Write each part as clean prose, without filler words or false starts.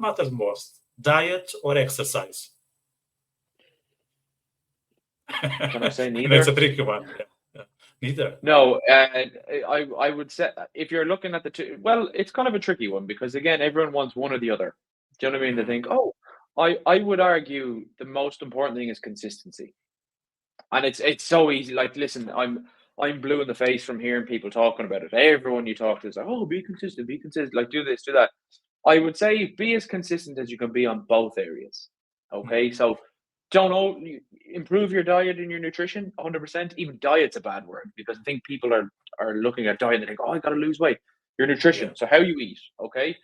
what matters most, diet or exercise? Can I say And neither? it's a tricky one. Yeah. Neither. No, I would say if you're looking at the two, well, it's kind of a tricky one because again, everyone wants one or the other. Do you know what I mean? They think, oh, I would argue the most important thing is consistency, and it's so easy. Like, listen, I'm blue in the face from hearing people talking about it. Everyone you talk to is like, oh, be consistent, like do this, do that. I would say be as consistent as you can be on both areas. Okay, so don't improve your diet and your nutrition 100%. Even diet's a bad word because I think people are looking at diet and they think, oh, I got to lose weight. Your nutrition, Yeah. so how you eat, okay?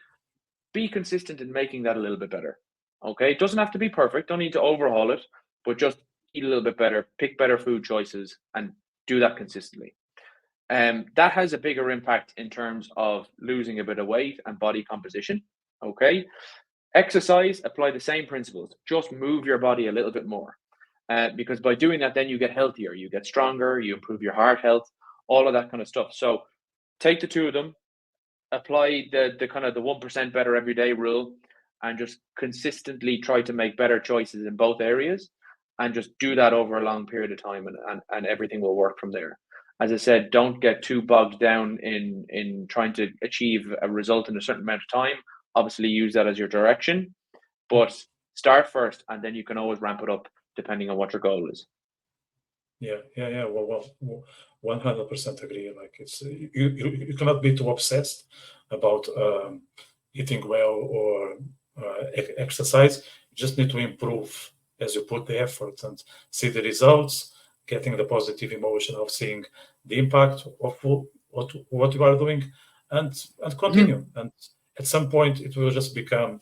Be consistent in making that a little bit better. Okay, it doesn't have to be perfect. Don't need to overhaul it, but just eat a little bit better, pick better food choices, and do that consistently. That has a bigger impact in terms of losing a bit of weight and body composition. Okay, exercise, apply the same principles. Just move your body a little bit more, because by doing that, then you get healthier, you get stronger, you improve your heart health, all of that kind of stuff. So take the two of them, apply the kind of the 1% better every day rule, and just consistently try to make better choices in both areas, and just do that over a long period of time, and everything will work from there. As I said, don't get too bogged down in trying to achieve a result in a certain amount of time. Obviously use that as your direction, but start first and then you can always ramp it up depending on what your goal is. Yeah. Well, 100% agree. Like it's you cannot be too obsessed about eating well or exercise. You just need to improve as you put the effort and see the results, getting the positive emotion of seeing the impact of what you are doing, and continue. And at some point, it will just become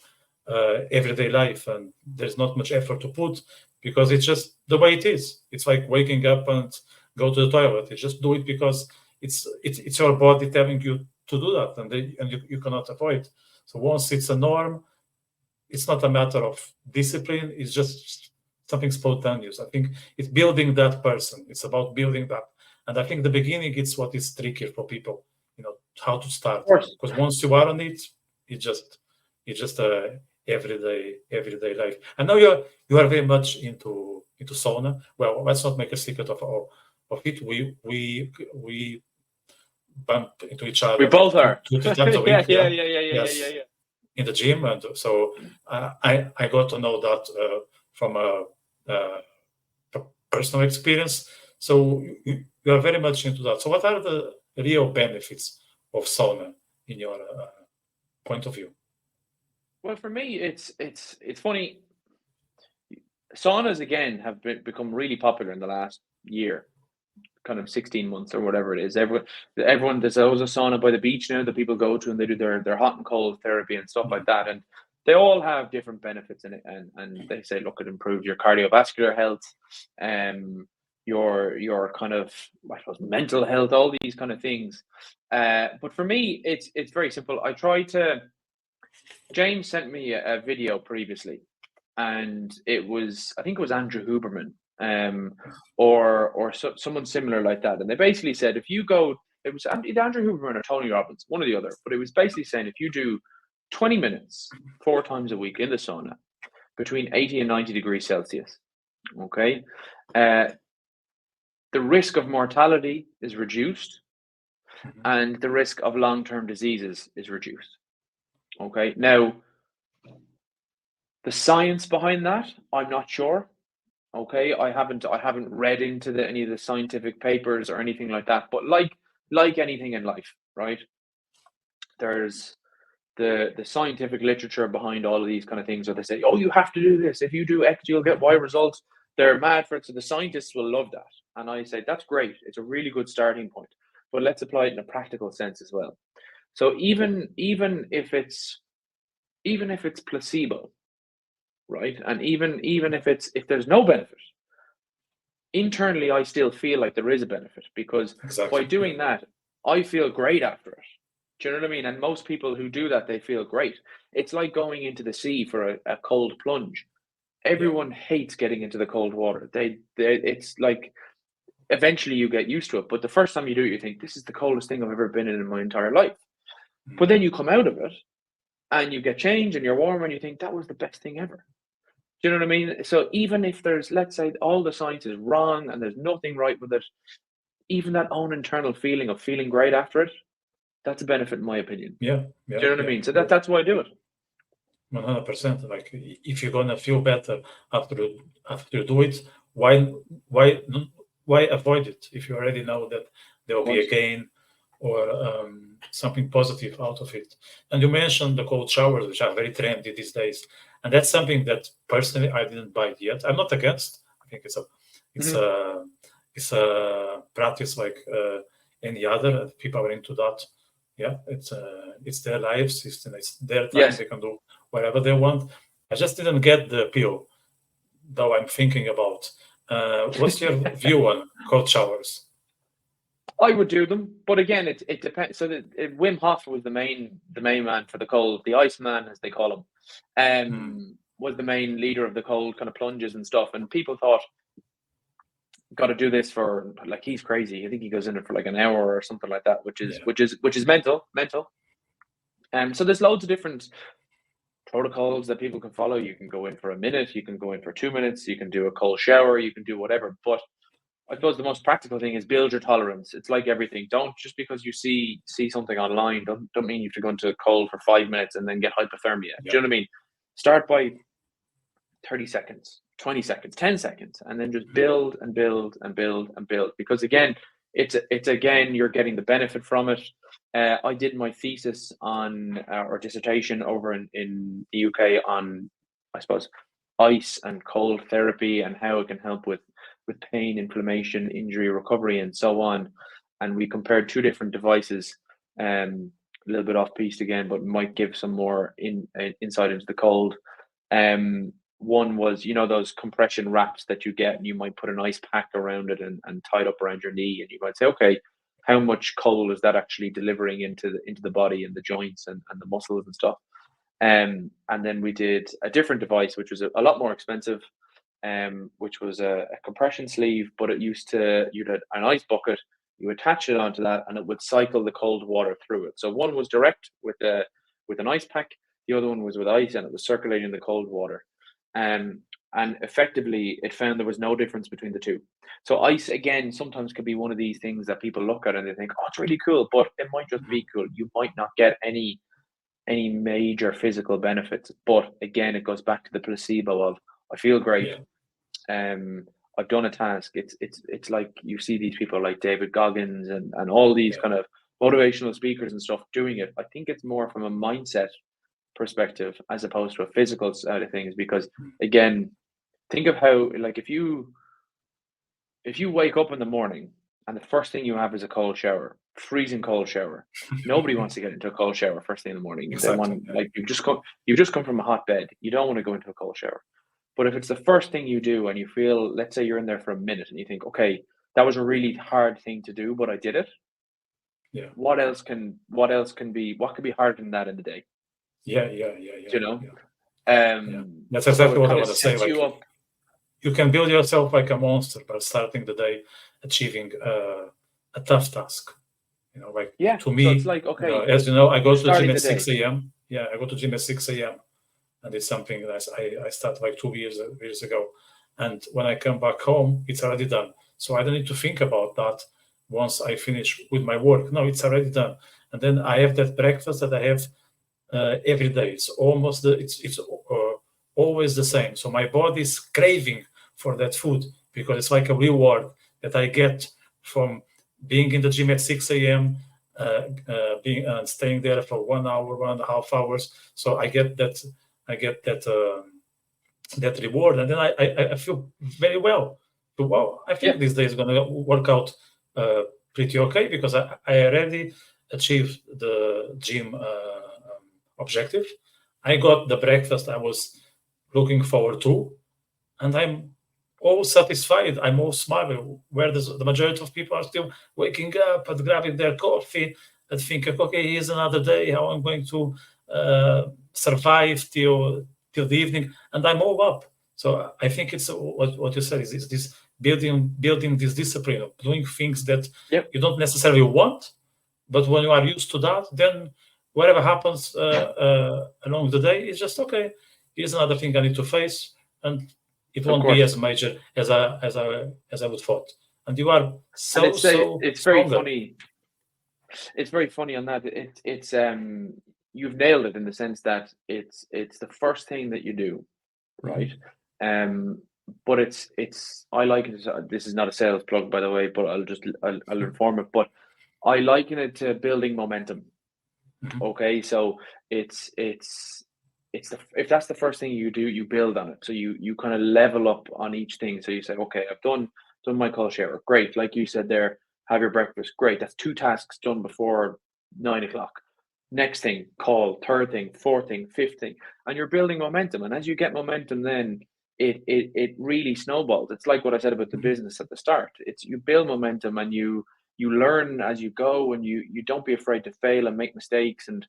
everyday life, and there's not much effort to put because it's just the way it is. It's like waking up and go to the toilet. You just do it because it's your body telling you to do that, and you cannot avoid. So once it's a norm, it's not a matter of discipline. It's just something spontaneous. I think it's building that person. It's about building that, and I think the beginning it's what is tricky for people. How to start, Of course. because once you are on it, it's just a everyday life. And now you are very much into sauna. Well, let's not make a secret of it. We bump into each We other like both are. two times a Yeah, week. yeah, Yeah. yeah, yeah, yeah, yeah, yeah, Yes, yeah. in the gym, and so I got to know that from a personal experience. So you are very much into that. So what are the real benefits of sauna in your point of view? Well, for me, it's funny. Saunas again have become really popular in the last year, kind of 16 months or whatever it is. Everyone, there's always a sauna by the beach now that people go to, and they do their hot and cold therapy and stuff like that. And they all have different benefits in it. And they say, look, it improves your cardiovascular health, your kind of, I suppose, mental health, all these kind of things. But for me, it's very simple. James sent me a video previously, and I think it was Andrew Huberman, or someone similar like that, and they basically said if you go, it was either Andrew Huberman or Tony Robbins, one or the other, but it was basically saying if you do 20 minutes 4 times a week in the sauna between 80 and 90 degrees Celsius, okay, the risk of mortality is reduced, and the risk of long-term diseases is reduced. Okay, now the science behind that, I'm not sure. Okay, I haven't read into any of the scientific papers or anything like that. But like anything in life, right? There's the scientific literature behind all of these kind of things, where they say, oh, you have to do this. If you do X, you'll get Y results. They're mad for it. So the scientists will love that. And I say, that's great. It's a really good starting point. But let's apply it in a practical sense as well. So even if it's placebo, right? And even if there's no benefit, internally I still feel like there is a benefit, because Exactly. by doing that, I feel great after it. Do you know what I mean? And most people who do that, they feel great. It's like going into the sea for a cold plunge. Everyone hates getting into the cold water. It's like eventually you get used to it, but the first time you do it, you think this is the coldest thing I've ever been in my entire life. But then you come out of it and you get changed and you're warm and you think that was the best thing ever. Do you know what I mean? So even if there's, let's say, all the science is wrong and there's nothing right with it, even that own internal feeling of feeling great after it, that's a benefit in my opinion. Yeah, Do you know what I yeah. mean? So that's why I do it. 100%. Like if you're gonna feel better after you do it, why avoid it if you already know that there will be a gain or something positive out of it? And you mentioned the cold showers, which are very trendy these days, and that's something that personally I didn't buy it yet. I'm not against. I think it's a practice like any other. People are into that. Yeah, it's their lives, it's their time. Yes. They can do whatever they want. I just didn't get the appeal, though I'm thinking about. What's your view on cold showers? I would do them, but again, it depends. So Wim Hof was the main man for the cold, the Ice Man as they call him, was the main leader of the cold kind of plunges and stuff. And people thought, got to do this for, like, he's crazy. I think he goes in it for like an hour or something like that, which is mental. So there's loads of different protocols that people can follow. You can go in for a minute, you can go in for 2 minutes, you can do a cold shower, you can do whatever. But I suppose the most practical thing is build your tolerance. It's like everything. Don't just because you see something online, don't mean you have to go into cold for 5 minutes and then get hypothermia. Do you know what I mean? Start by 30 seconds, 20 seconds, 10 seconds, and then just build and build and build and build. Because again, it's again, you're getting the benefit from it. I did my thesis on or dissertation over in the UK on, I suppose, ice and cold therapy and how it can help with pain, inflammation, injury recovery, and so on. And we compared two different devices, a little bit off piste again, but might give some more insight into the cold. One was, those compression wraps that you get, and you might put an ice pack around it and tie it up around your knee, and you might say, okay, how much cold is that actually delivering into the body and the joints and the muscles and stuff. And then we did a different device, which was a lot more expensive, which was a compression sleeve, but you'd had an ice bucket, you attach it onto that, and it would cycle the cold water through it. So one was direct with an ice pack, the other one was with ice, and it was circulating the cold water. And effectively, it found there was no difference between the two. So ice, again, sometimes can be one of these things that people look at and they think, oh, it's really cool, but it might just be cool. You might not get any major physical benefits. But again, it goes back to the placebo of, I feel great. Yeah. I've done a task. It's like you see these people like David Goggins and all these kind of motivational speakers and stuff doing it. I think it's more from a mindset perspective as opposed to a physical side of things, because again, think of how, like, if you wake up in the morning and the first thing you have is a cold shower, freezing cold shower, nobody wants to get into a cold shower first thing in the morning. Exactly. Like, you've just come from a hot bed, you don't want to go into a cold shower. But if it's the first thing you do and you feel, let's say you're in there for a minute and you think, okay, that was a really hard thing to do, but I did it. Yeah. What could be harder than that in the day? Yeah. You know? Yeah. That's exactly what I want to say. Like, you can build yourself like a monster by starting the day achieving a tough task. To me, so it's like, okay, as you know, I go to the gym at 6 a.m. Yeah, I go to the gym at 6 a.m. And it's something that I started like 2 years ago. And when I come back home, it's already done. So I don't need to think about that once I finish with my work. No, it's already done. And then I have that breakfast that I have every day. It's almost always the same. So my body is craving for that food because it's like a reward that I get from being in the gym at 6 a.m., staying there for 1 hour, 1.5 hours. So I get that reward, and then I feel very well. Wow, I think this day is going to work out pretty okay because I already achieved the gym objective. I got the breakfast I was looking forward to, and I'm all satisfied. I'm all smiling. Where the majority of people are still waking up and grabbing their coffee and thinking, okay, here's another day, how I'm going to survive till the evening, and I'm all up. So I think it's what you said is this building this discipline of doing things that you don't necessarily want, but when you are used to that, then whatever happens along the day is just okay. Here's another thing I need to face, and it Of won't be course. as major as I would thought. And you are And so it's very stronger. funny. It's very funny on that. It's you've nailed it in the sense that it's the first thing that you do, right? But it's I like it. This is not a sales plug, by the way, but I'll inform it. But I liken it to building momentum. Mhm. Okay, so it's if that's the first thing you do, you build on it. So you kind of level up on each thing. So you say, okay, I've done my call shower, great. Like you said there, have your breakfast, great. That's 2 tasks done before 9 o'clock. Next thing, call, third thing, fourth thing, fifth thing, and you're building momentum. And as you get momentum, then it really snowballs. It's like what I said about the business at the start. It's you build momentum and you learn as you go, and you don't be afraid to fail and make mistakes. And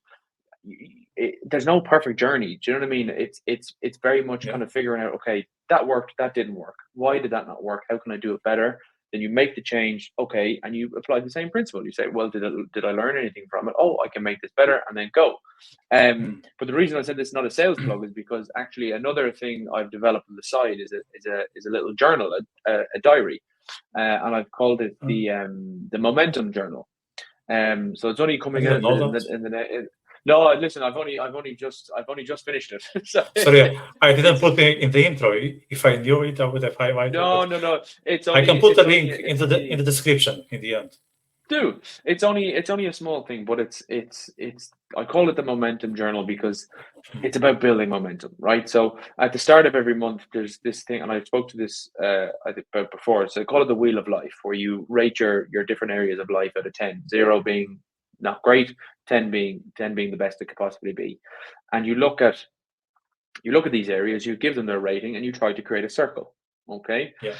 there's no perfect journey. Do you know what I mean? It's very much Yeah. kind of figuring out, okay, that worked, that didn't work. Why did that not work? How can I do it better? Then you make the change, okay, and you apply the same principle. You say, well, did I learn anything from it? Oh, I can make this better, and then go. But the reason I said this is not a sales plug is because actually another thing I've developed on the side is a little journal, a diary, and I've called it the momentum journal. So it's only I coming didn't out know that. no, listen, I've only just finished it. So Sorry, I didn't it's put it in the intro. If I knew it, I would have highlighted. no, But no. It's I only can put a it's only link into the description in the end. do. It's only a small thing, but it's I call it the momentum journal because it's about building momentum, right? So at the start of every month, there's this thing, and I spoke to this I think about before. So I call it the wheel of life, where you rate your different areas of life out of 10, 0 being not great, 10 being the best it could possibly be. And you look at these areas, you give them their rating, and you try to create a circle. Okay. Yeah.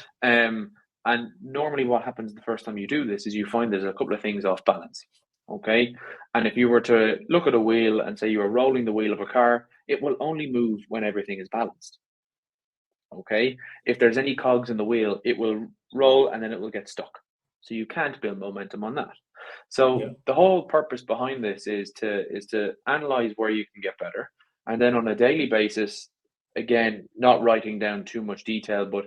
And normally what happens the first time you do this is you find there's a couple of things off balance. Okay. And if you were to look at a wheel and say you were rolling the wheel of a car, it will only move when everything is balanced. Okay. If there's any cogs in the wheel, it will roll and then it will get stuck. So you can't build momentum on that. So Yeah. the whole purpose behind this is to analyze where you can get better. And then on a daily basis, again, not writing down too much detail, but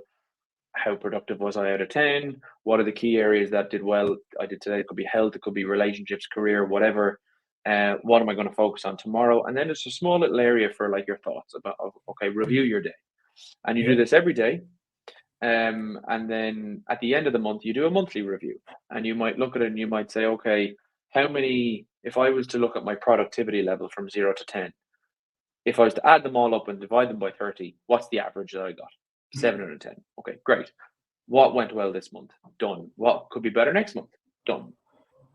how productive was I out of 10? What are the key areas that did well? I did today. It could be health, it could be relationships, career, whatever. What am I going to focus on tomorrow? And then there's a small little area for like your thoughts about, okay, review your day. And you do Yeah. this every day. And then at the end of the month, you do a monthly review. And you might look at it and you might say, okay, if I was to look at my productivity level from 0 to 10, if I was to add them all up and divide them by 30, what's the average that I got? 7 out of 10. Okay, great. What went well this month? Done. What could be better next month? Done.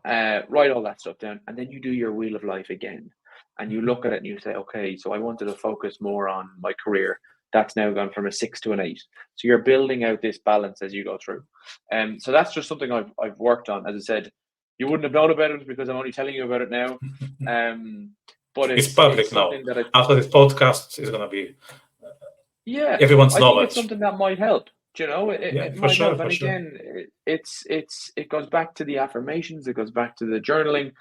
Write all that stuff down. And then you do your wheel of life again. And you look at it and you say, okay, so I wanted to focus more on my career. That's now gone from a 6 to an 8. So you're building out this balance as you go through. So that's just something I've worked on. As I said, you wouldn't have known about it because I'm only telling you about it now. But It's public now. something that After this podcast, is going to be I everyone's think knowledge. it's something that might help. You know, it might help. And again, it goes back to the affirmations. It goes back to the journaling.